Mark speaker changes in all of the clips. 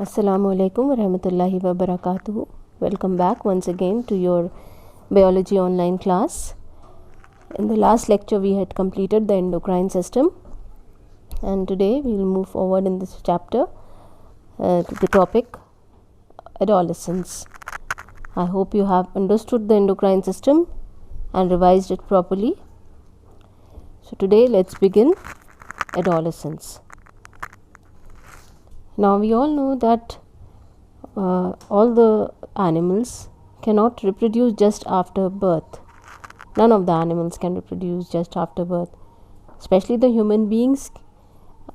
Speaker 1: Assalamu alaikum wa rahmatullahi wa barakatuhu. Welcome back once again to your biology online class. In the last lecture we had completed the endocrine system, and today we will move forward in this chapter to the topic adolescence. I hope you have understood the endocrine system and revised it properly. So today let's begin adolescence. Now we all know that all the animals cannot reproduce just after birth. None of the animals can reproduce just after birth, especially the human beings.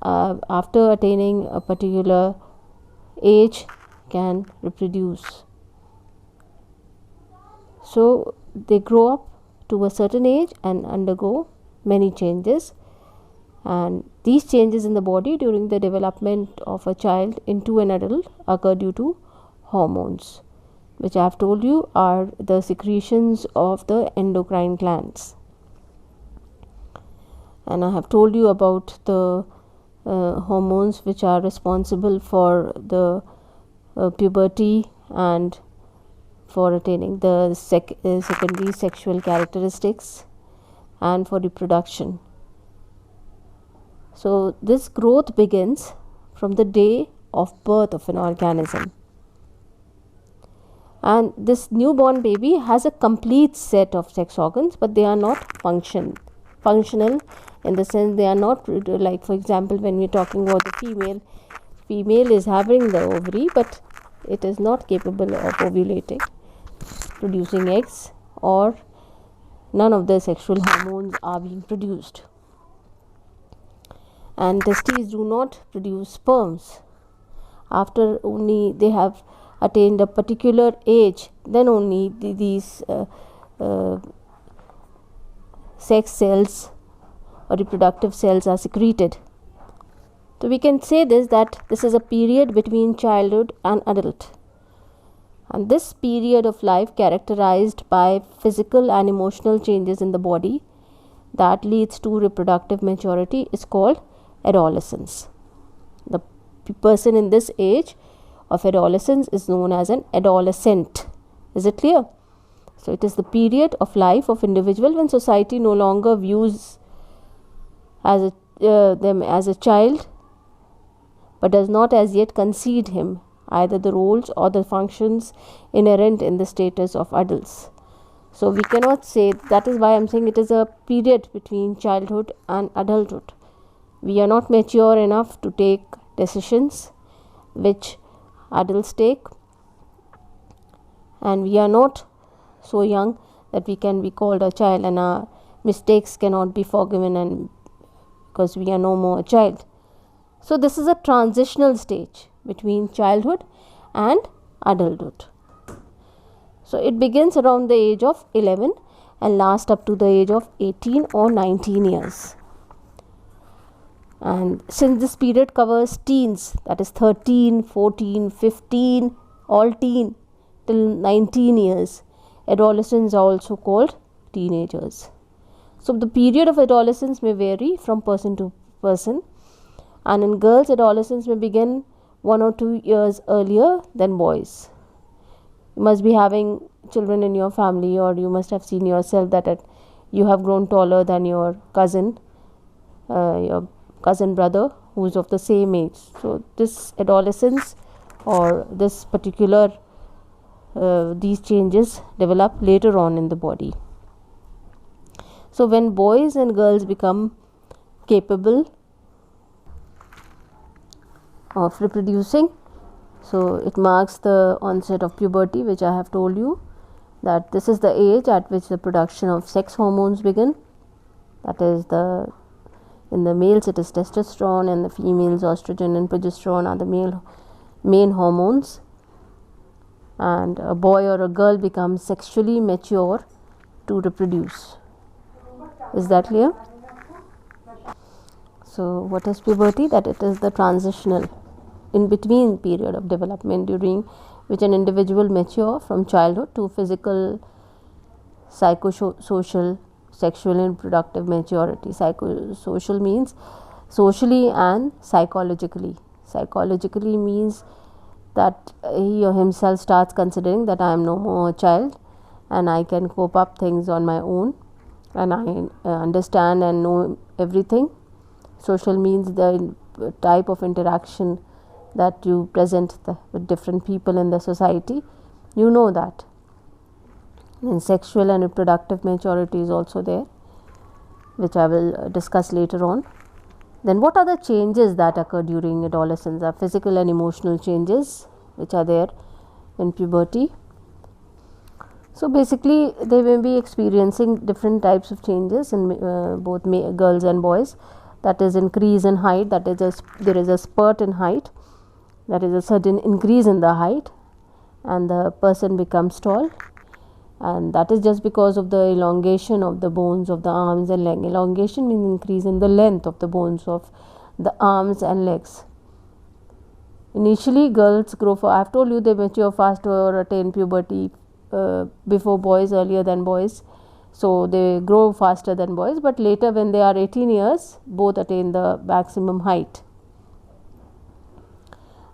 Speaker 1: After attaining a particular age can reproduce. So they grow up to a certain age and undergo many changes, and these changes in the body during the development of a child into an adult occur due to hormones, which I have told you are the secretions of the endocrine glands. And I have told you about the hormones which are responsible for the puberty and for attaining the secondary sexual characteristics and for reproduction. So this growth begins from the day of birth of an organism, and this newborn baby has a complete set of sex organs, but they are not functional in the sense they are not, like for example when we are talking about the female is having the ovary, but it is not capable of ovulating, producing eggs, or none of the sexual hormones are being produced. And testes do not produce sperms. After only they have attained a particular age, then only these sex cells or reproductive cells are secreted. So we can say that this is a period between childhood and adult, and this period of life characterized by physical and emotional changes in the body that leads to reproductive maturity is called adolescence. The person in this age of adolescence is known as an adolescent. Is it clear? So it is the period of life of individual when society no longer views them as a child, but does not as yet concede him either the roles or the functions inherent in the status of adults. So we cannot say, that is why I am saying it is a period between childhood and adulthood. We are not mature enough to take decisions which adults take, and we are not so young that we can be called a child, and our mistakes cannot be forgiven, and because we are no more a child. So this is a transitional stage between childhood and adulthood. So it begins around the age of 11 and lasts up to the age of 18 or 19 years. And since this period covers teens, that is 13, 14, 15, all teen till 19 years, adolescents are also called teenagers. So the period of adolescence may vary from person to person, and in girls adolescence may begin 1 or 2 years earlier than boys. You must be having children in your family, or you must have seen yourself that you have grown taller than your cousin brother who is of the same age. So this adolescence or this particular these changes develop later on in the body. So when boys and girls become capable of reproducing, so it marks the onset of puberty, which I have told you that this is the age at which the production of sex hormones begin. That is, in the males it is testosterone, and the females estrogen and progesterone are the main hormones, and a boy or a girl becomes sexually mature to reproduce. Is that clear? So what is puberty? That it is the transitional in between period of development during which an individual mature from childhood to physical, psychosocial, sexual and reproductive maturity. Psychosocial means socially and psychologically. Psychologically means that he or himself starts considering that I am no more a child and I can cope up things on my own, and I understand and know everything. Social means the type of interaction that you present with different people in the society, you know that. And sexual and reproductive maturity is also there, which I will discuss later on. Then what are the changes that occur during adolescence? Are physical and emotional changes which are there in puberty. So basically they may be experiencing different types of changes in both girls and boys. That is increase in height, that is there is a spurt in height, that is a certain increase in the height, and the person becomes tall, and that is just because of the elongation of the bones of the arms and leg. Elongation means increase in the length of the bones of the arms and legs. Initially girls grow I have told you they mature faster or attain puberty before boys, earlier than boys, so they grow faster than boys, but later when they are 18 years both attain the maximum height.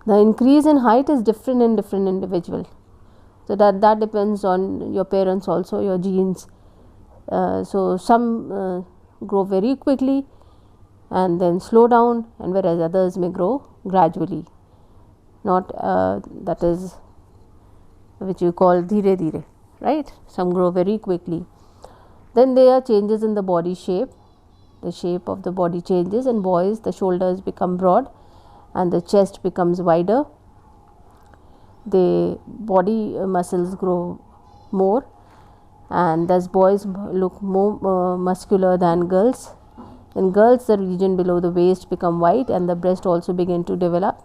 Speaker 1: The increase in height is different in different individual, so that depends on your parents also, your genes. So some grow very quickly and then slow down, and whereas others may grow gradually, not that is which you call dhire dhire, right? Some grow very quickly. Then there are changes in the body shape. The shape of the body changes. In boys the shoulders become broad and the chest becomes wider. The body muscles grow more, and thus boys look more muscular than girls. In girls the region below the waist become white and the breast also begin to develop,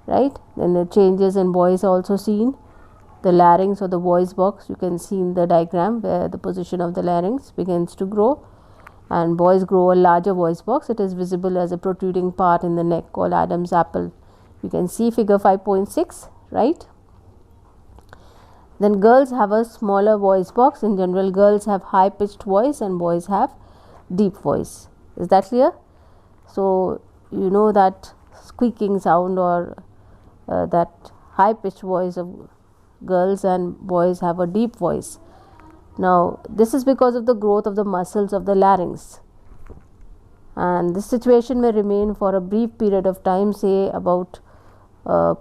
Speaker 1: right? Then the changes in boys are also seen. The larynx or the voice box, you can see in the diagram where the position of the larynx begins to grow, and boys grow a larger voice box. It is visible as a protruding part in the neck called Adam's apple. You can see figure 5.6, right? Then girls have a smaller voice box. In general girls have high pitched voice and boys have deep voice. Is that clear? So you know that squeaking sound or that high pitched voice of girls and boys have a deep voice. Now this is because of the growth of the muscles of the larynx, and this situation may remain for a brief period of time, say about a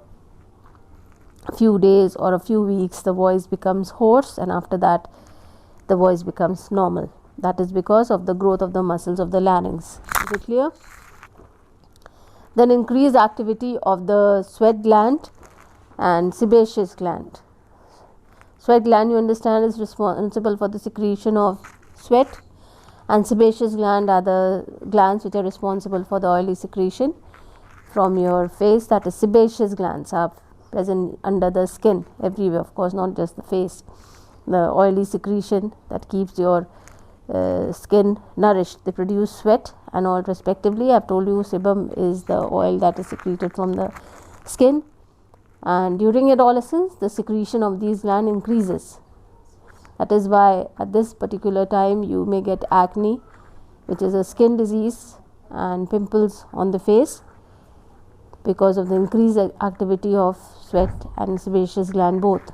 Speaker 1: few days or a few weeks. The voice becomes hoarse and after that the voice becomes normal. That is because of the growth of the muscles of the larynx. Is it clear? Then increased activity of the sweat gland and sebaceous gland. Sweat gland, you understand, is responsible for the secretion of sweat, and sebaceous gland are the glands which are responsible for the oily secretion from your face. That is, sebaceous glands are present under the skin everywhere, of course not just the face. The oily secretion that keeps your skin nourished, they produce sweat and all respectively. I have told you sebum is the oil that is secreted from the skin, and during adolescence the secretion of these glands increases. That is why at this particular time you may get acne, which is a skin disease, and pimples on the face because of the increased activity of sweat and sebaceous gland both.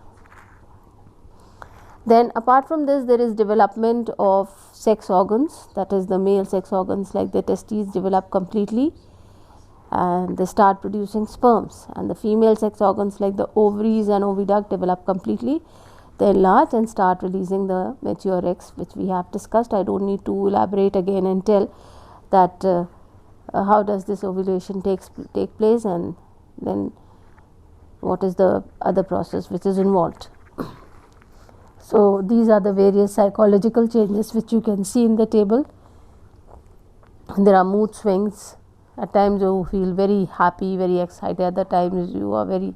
Speaker 1: Then apart from this, there is development of sex organs, that is the male sex organs like the testes develop completely and they start producing sperms, and the female sex organs like the ovaries and oviduct develop completely. They enlarge and start releasing the mature eggs, which we have discussed. I don't need to elaborate again and tell that how does this ovulation take place, and then what is the other process which is involved. So these are the various psychological changes which you can see in the table. There are mood swings. At times you feel very happy, very excited. Other times you are very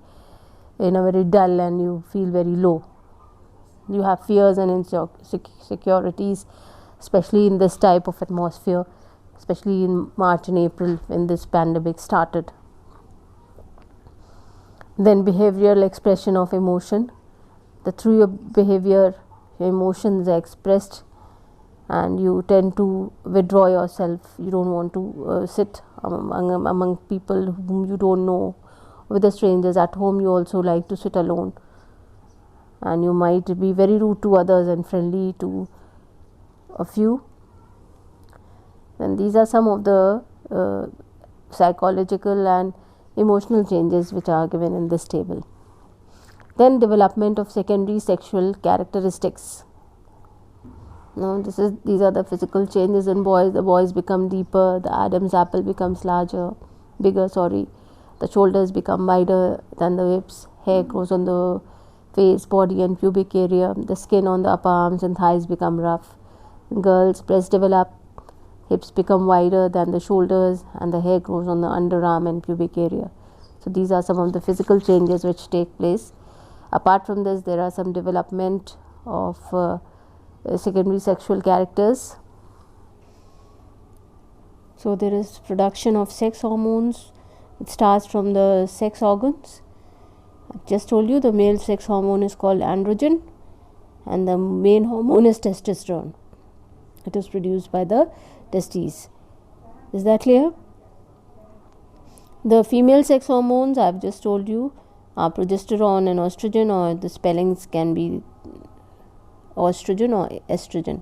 Speaker 1: dull and you feel very low. You have fears and insecurities, especially in this type of atmosphere, especially in March and April when this pandemic started. Then behavioral expression of emotion. Through your behavior, your emotions are expressed and you tend to withdraw yourself. You don't want to sit among people whom you don't know, with the strangers. At home you also like to sit alone, and you might be very rude to others and friendly to a few. And these are some of the psychological and emotional changes which are given in this table. Then development of secondary sexual characteristics. Now these are the physical changes in boys. The boys become deeper, the Adam's apple becomes bigger, the shoulders become wider than the hips, hair grows on the face, body and pubic area, the skin on the upper arms and thighs become rough. In girls, breasts develop, hips become wider than the shoulders, and the hair grows on the underarm and pubic area. So these are some of the physical changes which take place. Apart from this, there are some development of secondary sexual characters. So there is production of sex hormones. It starts from the sex organs. I just told you the male sex hormone is called androgen, and the main hormone is testosterone. It is produced by the testes. Is that clear? The female sex hormones, I have just told you, are progesterone and estrogen, or the spellings can be estrogen or estrogen,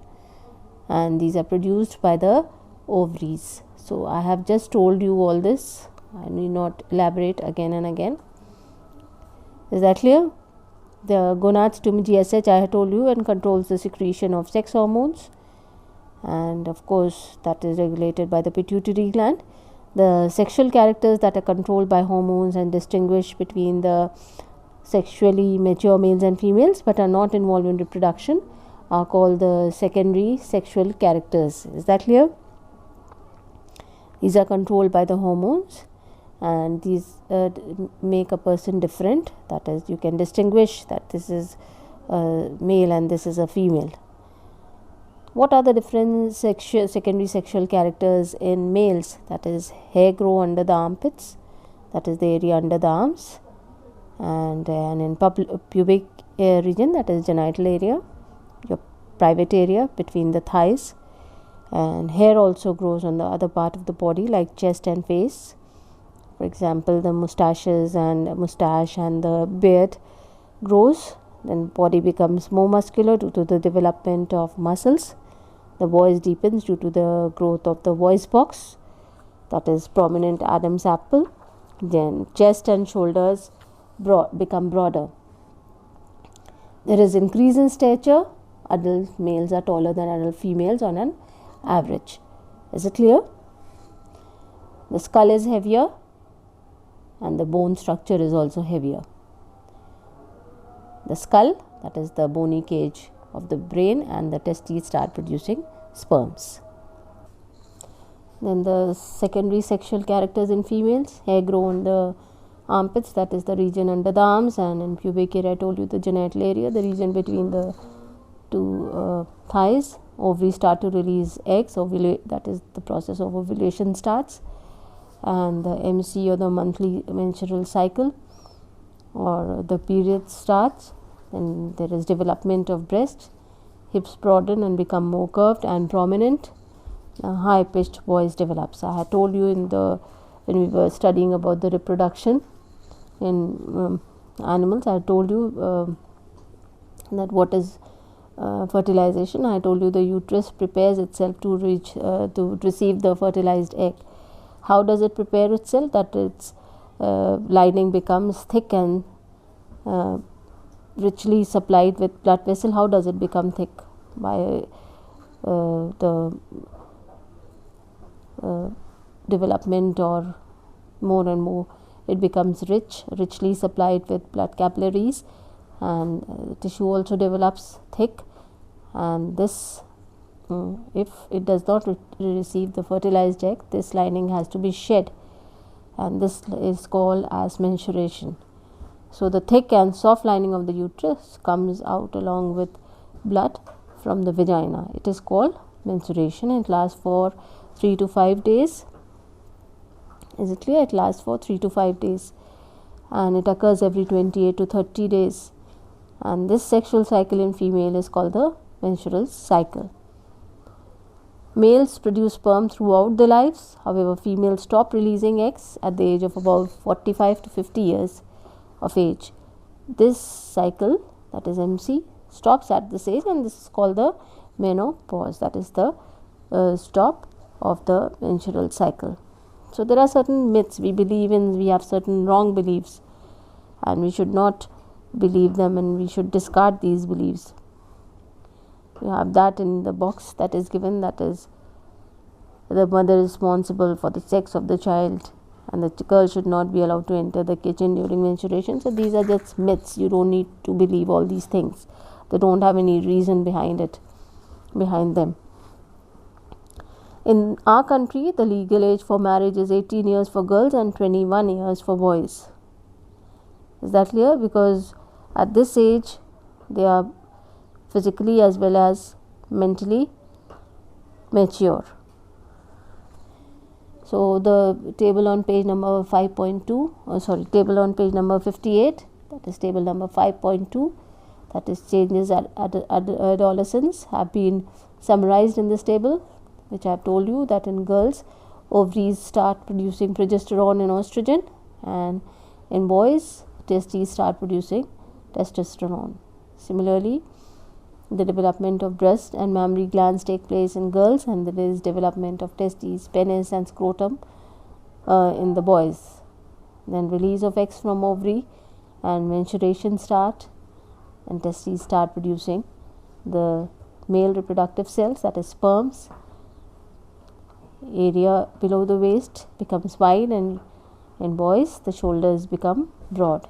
Speaker 1: and these are produced by the ovaries. So I have just told you all this, I need not elaborate again and again. Is that clear? The gonads to GSH I have told you, and controls the secretion of sex hormones, and of course that is regulated by the pituitary gland. The sexual characters that are controlled by hormones and distinguish between the sexually mature males and females but are not involved in reproduction are called the secondary sexual characters. Is that clear? These are controlled by the hormones, and these make a person different. That is, you can distinguish that this is a male and this is a female. What are the different secondary sexual characters in males? That is, hair grow under the armpits, that is the area under the arms, and in pubic region, that is genital area, your private area between the thighs. And hair also grows on the other part of the body like chest and face. For example, the mustache and the beard grows. Then body becomes more muscular due to the development of muscles. The voice deepens due to the growth of the voice box, that is prominent Adam's apple. Then chest and shoulders become broader. There is increase in stature. Adult males are taller than adult females on an average. Is it clear? The skull is heavier and the bone structure is also heavier. The skull, that is the bony cage of the brain, and the testes start producing sperms. Then the secondary sexual characters in females: hair grow on the armpits, that is the region under the arms, and in pubic area I told you the genital area, the region between the two thighs. Ovaries start to release eggs, that is the process of ovulation starts, and the MC or the monthly menstrual cycle or the period starts. Then there is development of breast, hips broaden and become more curved and prominent. High pitched voice develops. I had told you when we were studying about the reproduction in animals, I had told you that what is fertilization. I told you the uterus prepares itself to receive the fertilized egg. How does it prepare itself? That its lining becomes thick and richly supplied with blood vessel. How does it become thick? By the development, or more and more it becomes richly supplied with blood capillaries, and tissue also develops thick, and this if it does not receive the fertilized egg, this lining has to be shed, and this is called as menstruation. So the thick and soft lining of the uterus comes out along with blood from the vagina. It is called menstruation. It lasts for 3 to 5 days. Is it clear? It lasts for 3 to 5 days, and it occurs every 28 to 30 days. And this sexual cycle in female is called the menstrual cycle. Males produce sperm throughout their lives. However, females stop releasing eggs at the age of about 45 to 50 years of age. This cycle, that is MC, stops at this age, and this is called the menopause. That is the stop of the menstrual cycle. So there are certain myths we believe in. We have certain wrong beliefs, and we should not believe them, and we should discard these beliefs. You have that in the box that is given, that is the mother is responsible for the sex of the child, and the girl should not be allowed to enter the kitchen during menstruation. So these are just myths. You don't need to believe all these things. They don't have any reason behind them. In our country, the legal age for marriage is 18 years for girls and 21 years for boys. Is that clear? Because at this age they are physically as well as mentally mature. So the table on page number 5.2, table on page number 58, that is table number 5.2, that is changes at adolescence, have been summarized in this table, which I have told you that in girls, ovaries start producing progesterone and estrogen, and in boys, testes start producing testosterone. Similarly, the development of breast and mammary glands take place in girls, and there is development of testes, penis and scrotum in the boys. Then release of eggs from ovary and menstruation start, and testes start producing the male reproductive cells, that is sperms. Area below the waist becomes wide, and in boys the shoulders become broad.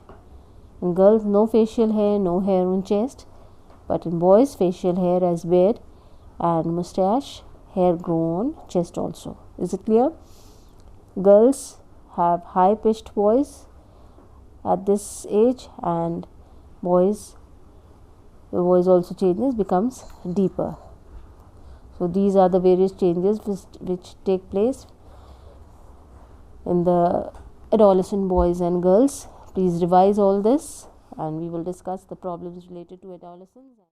Speaker 1: In girls, no facial hair, no hair on chest, but in boys, facial hair as beard and mustache, hair grow on chest also. Is it clear? Girls have high pitched voice at this age, and boys, the voice also changes, becomes deeper. So these are the various changes which take place in the adolescent boys and girls. Please revise all this, and we will discuss the problems related to adolescence.